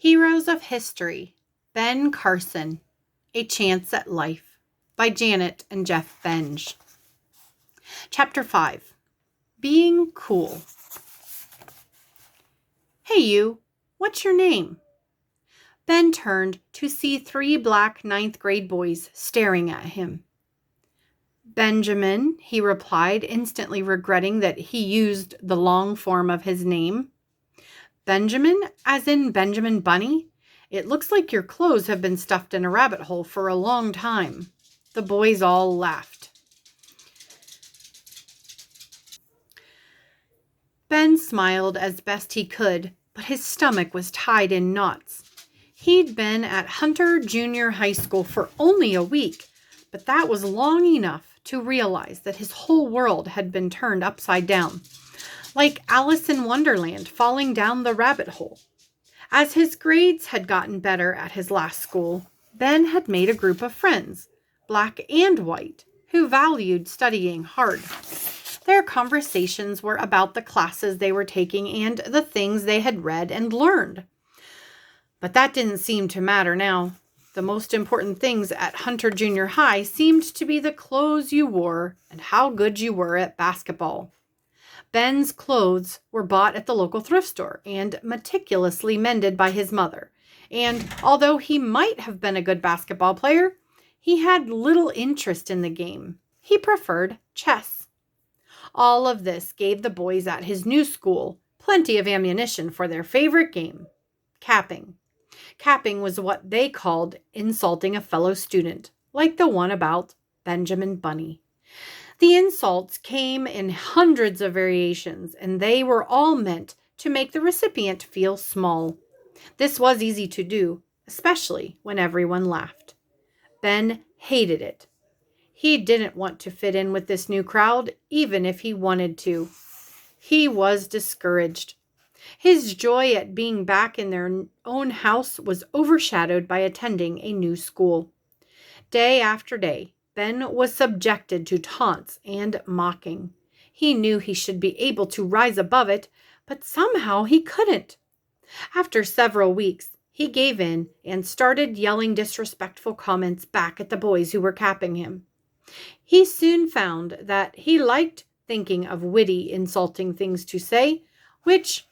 Heroes of History, Ben Carson, A Chance at Life, by Janet and Geoff Benge. Chapter 5, Being Cool. Hey you, what's your name? Ben turned to see 3 black 9th grade boys staring at him. Benjamin, he replied, instantly regretting that he used the long form of his name. Benjamin, as in Benjamin Bunny? It looks like your clothes have been stuffed in a rabbit hole for a long time. The boys all laughed. Ben smiled as best he could, but his stomach was tied in knots. He'd been at Hunter Junior High School for only a week, but that was long enough to realize that his whole world had been turned upside down, like Alice in Wonderland falling down the rabbit hole. As his grades had gotten better at his last school, Ben had made a group of friends, black and white, who valued studying hard. Their conversations were about the classes they were taking and the things they had read and learned. But that didn't seem to matter now. The most important things at Hunter Junior High seemed to be the clothes you wore and how good you were at basketball. Ben's clothes were bought at the local thrift store and meticulously mended by his mother. And although he might have been a good basketball player, he had little interest in the game. He preferred chess. All of this gave the boys at his new school plenty of ammunition for their favorite game, capping. Capping was what they called insulting a fellow student, like the one about Benjamin Bunny. The insults came in hundreds of variations, and they were all meant to make the recipient feel small. This was easy to do, especially when everyone laughed. Ben hated it. He didn't want to fit in with this new crowd, even if he wanted to. He was discouraged. His joy at being back in their own house was overshadowed by attending a new school. Day after day, Ben was subjected to taunts and mocking. He knew he should be able to rise above it, but somehow he couldn't. After several weeks, he gave in and started yelling disrespectful comments back at the boys who were capping him. He soon found that he liked thinking of witty, insulting things to say, which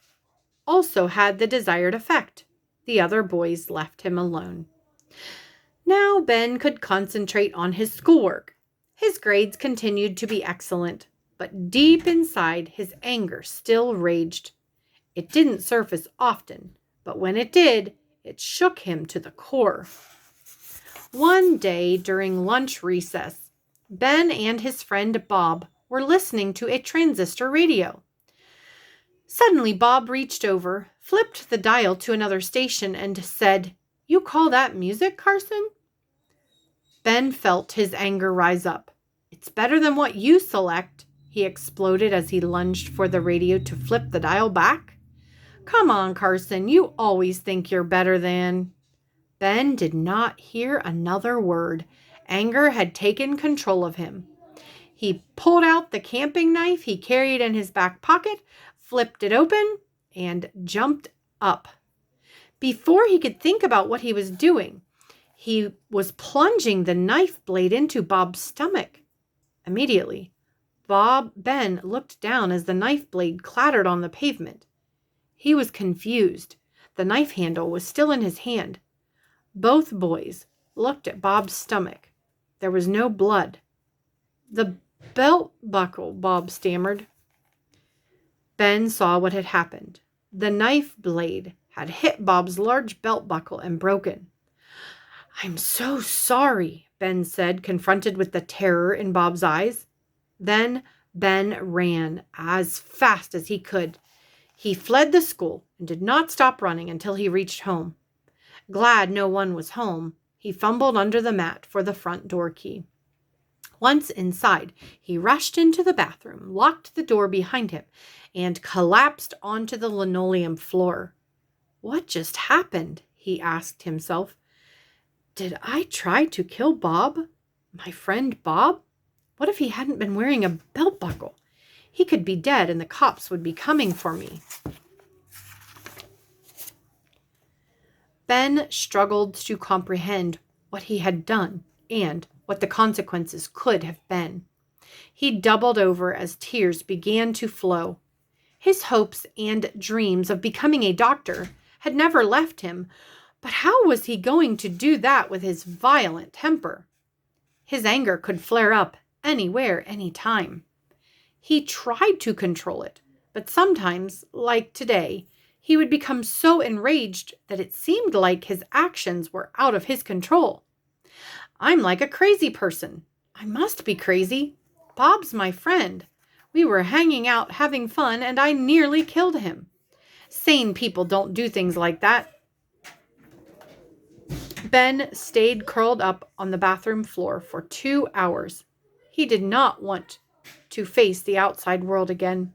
also had the desired effect. The other boys left him alone. Now Ben could concentrate on his schoolwork. His grades continued to be excellent, but deep inside his anger still raged. It didn't surface often, but when it did, it shook him to the core. One day during lunch recess, Ben and his friend Bob were listening to a transistor radio. Suddenly Bob reached over, flipped the dial to another station, and said, "You call that music, Carson?" Ben felt his anger rise up. "It's better than what you select," he exploded as he lunged for the radio to flip the dial back. "Come on, Carson, you always think you're better than..." Ben did not hear another word. Anger had taken control of him. He pulled out the camping knife he carried in his back pocket, flipped it open, and jumped up. Before he could think about what he was doing, he was plunging the knife blade into Bob's stomach. Immediately, Ben looked down as the knife blade clattered on the pavement. He was confused. The knife handle was still in his hand. Both boys looked at Bob's stomach. There was no blood. "The belt buckle," Bob stammered. Ben saw what had happened. The knife blade had hit Bob's large belt buckle and broken. "I'm so sorry," Ben said, confronted with the terror in Bob's eyes. Then Ben ran as fast as he could. He fled the school and did not stop running until he reached home. Glad no one was home, he fumbled under the mat for the front door key. Once inside, he rushed into the bathroom, locked the door behind him, and collapsed onto the linoleum floor. What just happened? He asked himself. Did I try to kill Bob? My friend Bob? What if he hadn't been wearing a belt buckle? He could be dead and the cops would be coming for me. Ben struggled to comprehend what he had done and what the consequences could have been. He doubled over as tears began to flow. His hopes and dreams of becoming a doctor had never left him, but how was he going to do that with his violent temper? His anger could flare up anywhere, anytime. He tried to control it, but sometimes, like today, he would become so enraged that it seemed like his actions were out of his control. I'm like a crazy person. I must be crazy. Bob's my friend. We were hanging out having fun and I nearly killed him. Sane people don't do things like that. Ben stayed curled up on the bathroom floor for 2 hours. He did not want to face the outside world again.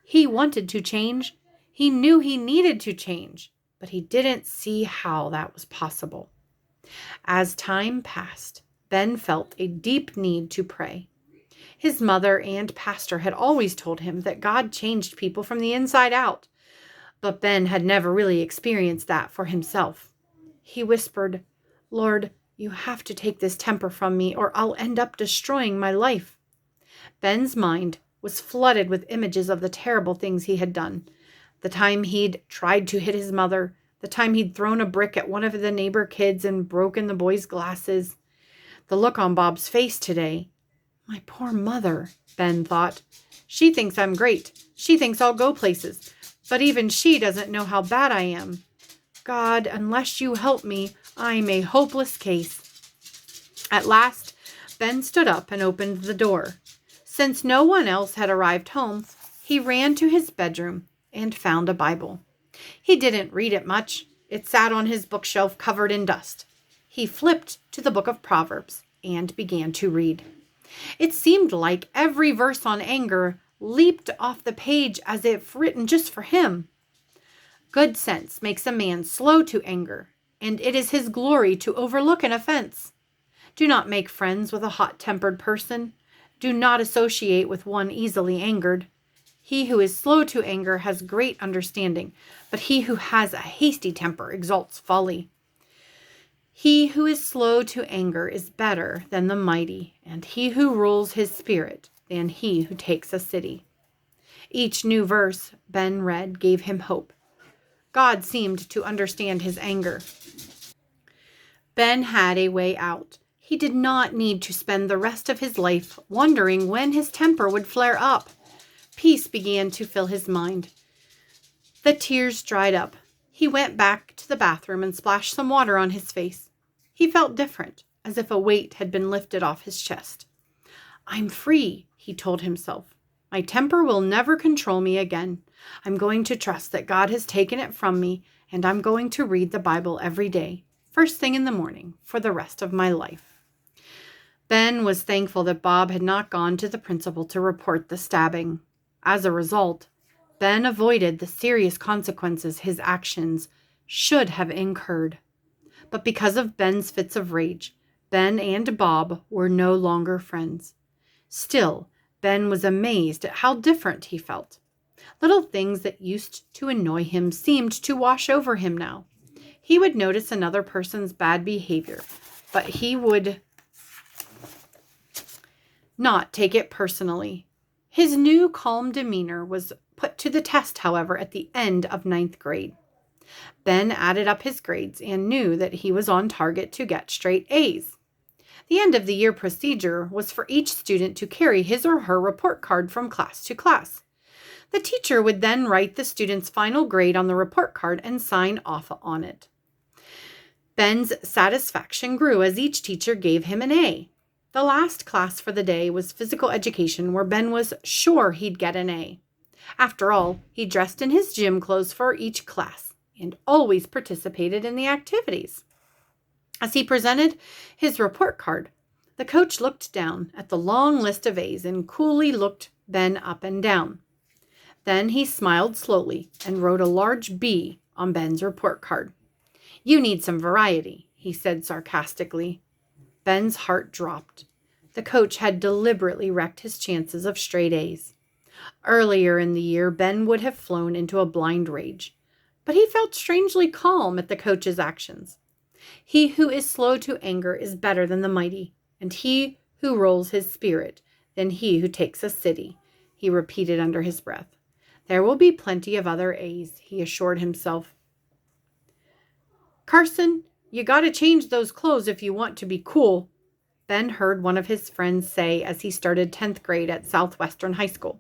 He wanted to change. He knew he needed to change, but he didn't see how that was possible. As time passed, Ben felt a deep need to pray. His mother and pastor had always told him that God changed people from the inside out, but Ben had never really experienced that for himself. He whispered, "Lord, you have to take this temper from me or I'll end up destroying my life." Ben's mind was flooded with images of the terrible things he had done. The time he'd tried to hit his mother, the time he'd thrown a brick at one of the neighbor kids and broken the boy's glasses. The look on Bob's face today. My poor mother, Ben thought. She thinks I'm great. She thinks I'll go places. But even she doesn't know how bad I am. God, unless you help me, I'm a hopeless case. At last, Ben stood up and opened the door. Since no one else had arrived home, he ran to his bedroom and found a Bible. He didn't read it much. It sat on his bookshelf covered in dust. He flipped to the book of Proverbs and began to read. It seemed like every verse on anger leaped off the page as if written just for him. Good sense makes a man slow to anger, and it is his glory to overlook an offense. Do not make friends with a hot-tempered person. Do not associate with one easily angered. He who is slow to anger has great understanding, but he who has a hasty temper exalts folly. He who is slow to anger is better than the mighty, and he who rules his spirit than he who takes a city. Each new verse Ben read gave him hope. God seemed to understand his anger. Ben had a way out. He did not need to spend the rest of his life wondering when his temper would flare up. Peace began to fill his mind. The tears dried up. He went back to the bathroom and splashed some water on his face. He felt different, as if a weight had been lifted off his chest. I'm free, he told himself. My temper will never control me again. I'm going to trust that God has taken it from me, and I'm going to read the Bible every day, first thing in the morning, for the rest of my life. Ben was thankful that Bob had not gone to the principal to report the stabbing. As a result, Ben avoided the serious consequences his actions should have incurred. But because of Ben's fits of rage, Ben and Bob were no longer friends. Still, Ben was amazed at how different he felt. Little things that used to annoy him seemed to wash over him now. He would notice another person's bad behavior, but he would not take it personally. His new calm demeanor was put to the test, however, at the end of 9th grade. Ben added up his grades and knew that he was on target to get straight A's. The end of the year procedure was for each student to carry his or her report card from class to class. The teacher would then write the student's final grade on the report card and sign off on it. Ben's satisfaction grew as each teacher gave him an A. The last class for the day was physical education, where Ben was sure he'd get an A. After all, he dressed in his gym clothes for each class and always participated in the activities. As he presented his report card, the coach looked down at the long list of A's and coolly looked Ben up and down. Then he smiled slowly and wrote a large B on Ben's report card. "You need some variety," he said sarcastically. Ben's heart dropped. The coach had deliberately wrecked his chances of straight A's. Earlier in the year, Ben would have flown into a blind rage. but he felt strangely calm at the coach's actions. He who is slow to anger is better than the mighty, and he who rolls his spirit than he who takes a city, he repeated under his breath. There will be plenty of other A's, he assured himself. Carson, you gotta change those clothes if you want to be cool, Ben heard one of his friends say as he started 10th grade at Southwestern High School.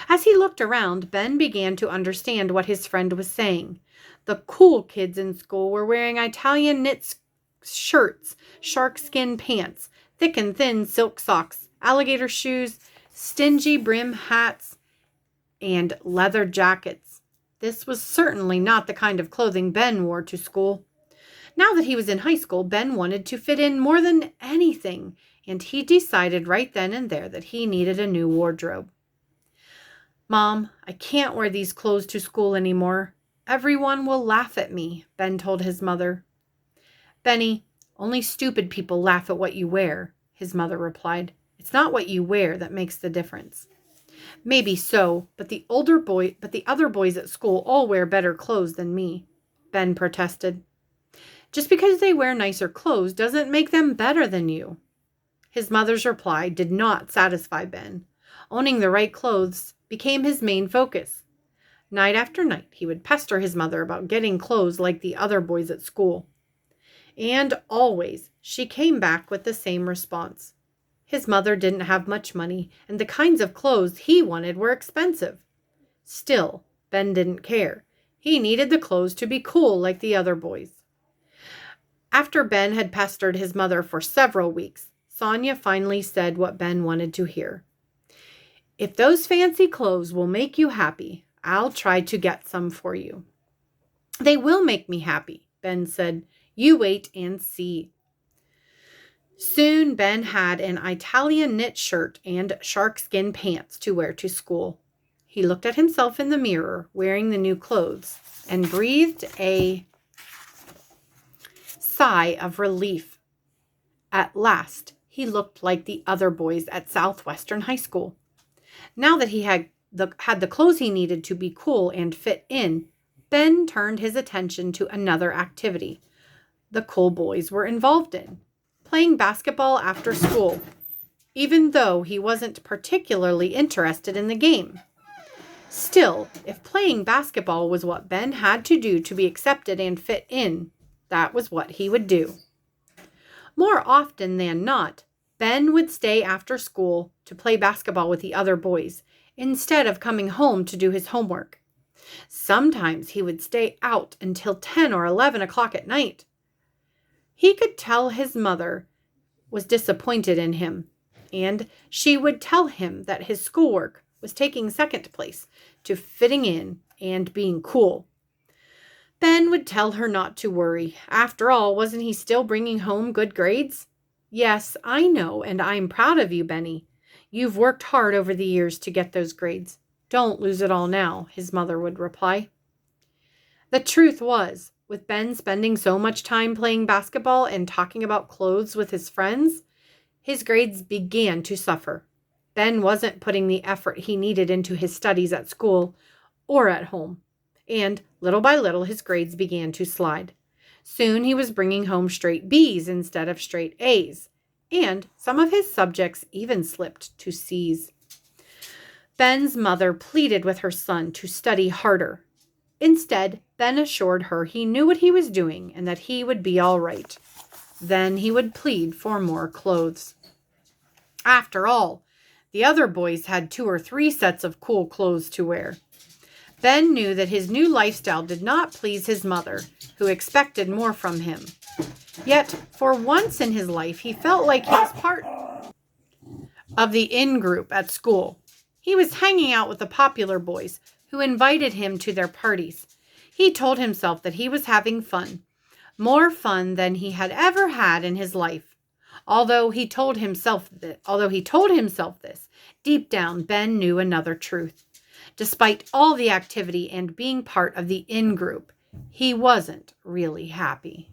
As he looked around, Ben began to understand what his friend was saying. The cool kids in school were wearing Italian knit shirts, sharkskin pants, thick and thin silk socks, alligator shoes, stingy brim hats, and leather jackets. This was certainly not the kind of clothing Ben wore to school. Now that he was in high school, Ben wanted to fit in more than anything, and he decided right then and there that he needed a new wardrobe. Mom, I can't wear these clothes to school anymore. Everyone will laugh at me, Ben told his mother. Benny, only stupid people laugh at what you wear, his mother replied. It's not what you wear that makes the difference. Maybe so, but the other boys at school all wear better clothes than me, Ben protested. Just because they wear nicer clothes doesn't make them better than you. His mother's reply did not satisfy Ben. Owning the right clothes became his main focus. Night after night, he would pester his mother about getting clothes like the other boys at school. And always, she came back with the same response. His mother didn't have much money, and the kinds of clothes he wanted were expensive. Still, Ben didn't care. He needed the clothes to be cool like the other boys. After Ben had pestered his mother for several weeks, Sonia finally said what Ben wanted to hear. If those fancy clothes will make you happy, I'll try to get some for you. They will make me happy, Ben said. You wait and see. Soon Ben had an Italian knit shirt and sharkskin pants to wear to school. He looked at himself in the mirror, wearing the new clothes, and breathed a sigh of relief. At last, he looked like the other boys at Southwestern High School. Now that he had the clothes he needed to be cool and fit in, Ben turned his attention to another activity the cool boys were involved in, playing basketball after school, even though he wasn't particularly interested in the game. Still, if playing basketball was what Ben had to do to be accepted and fit in, that was what he would do. More often than not, Ben would stay after school to play basketball with the other boys, instead of coming home to do his homework. Sometimes he would stay out until 10 or 11 o'clock at night. He could tell his mother was disappointed in him, and she would tell him that his schoolwork was taking second place to fitting in and being cool. Ben would tell her not to worry. After all, wasn't he still bringing home good grades? Yes, I know, and I'm proud of you, Benny. You've worked hard over the years to get those grades. Don't lose it all now, his mother would reply. The truth was, with Ben spending so much time playing basketball and talking about clothes with his friends, his grades began to suffer. Ben wasn't putting the effort he needed into his studies at school or at home, and little by little his grades began to slide. Soon he was bringing home straight B's instead of straight A's, and some of his subjects even slipped to C's. Ben's mother pleaded with her son to study harder. Instead, Ben assured her he knew what he was doing and that he would be all right. Then he would plead for more clothes. After all, the other boys had 2 or 3 sets of cool clothes to wear. Ben knew that his new lifestyle did not please his mother, who expected more from him. Yet, for once in his life, he felt like he was part of the in-group at school. He was hanging out with the popular boys, who invited him to their parties. He told himself that he was having fun, more fun than he had ever had in his life. Although he told himself this, deep down, Ben knew another truth. Despite all the activity and being part of the in-group, he wasn't really happy.